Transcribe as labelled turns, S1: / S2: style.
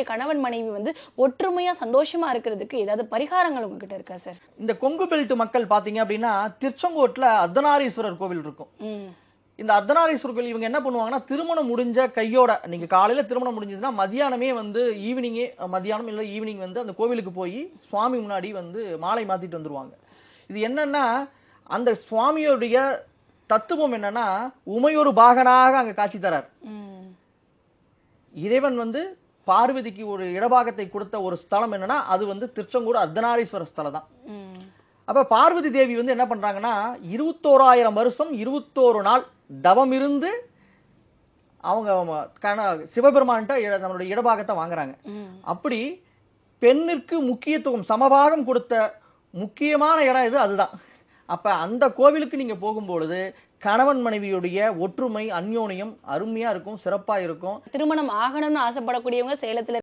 S1: கணவன் மனைவி வந்து ஒற்றுமையா சந்தோஷமா இருக்கிறதுக்கு ஏதாவது பரிகாரங்கள் உங்ககிட்ட இருக்கா சார்?
S2: இந்த கொங்கு பெல்ட் மக்கள் பாத்தீங்க அப்படின்னா திருச்செங்கோட்டுல அர்த்தநாரீஸ்வரர் கோவில் இருக்கும். இந்த அர்த்தநாரீஸ்வரர் கோவில் இவங்க என்ன பண்ணுவாங்கன்னா, திருமணம் முடிஞ்ச கையோட நீங்க காலையில திருமணம் முடிஞ்சதுன்னா மதியானமே வந்து மதியானம் இல்ல ஈவினிங் வந்து அந்த கோவிலுக்கு போய் சுவாமி முன்னாடி வந்து மாலை மாத்திட்டு வந்துருவாங்க. இது என்னன்னா, அந்த சுவாமியோடைய தத்துவம் என்னன்னா, உமையொரு பாகனாக அங்க காட்சி தரார். இறைவன் வந்து பார்வதிக்கு ஒரு இடபாகத்தை கொடுத்த ஒரு ஸ்தலம் என்னன்னா, அது வந்து திருச்செங்கோடு அர்த்தநாரீஸ்வரர் ஸ்தலம் தான். அப்ப பார்வதி தேவி வந்து என்ன பண்றாங்கன்னா, 21,000 வருஷம் 21 நாள் தவம் இருந்து அவங்க சிவபெருமான்கிட்ட நம்மளுடைய இடபாகத்தை வாங்குறாங்க. அப்படி பெண்ணிற்கு முக்கியத்துவம் சமபாகம் கொடுத்த முக்கியமான இடம் இது அதுதான். அப்ப அந்த கோவிலுக்கு நீங்க போகும்பொழுது கணவன் மனைவியுடைய ஒற்றுமை அந்யோன்யம் அருமையா இருக்கும், சிறப்பா இருக்கும்.
S1: திருமணம் ஆகணும்னு ஆசைப்படக்கூடியவங்க சேலத்துல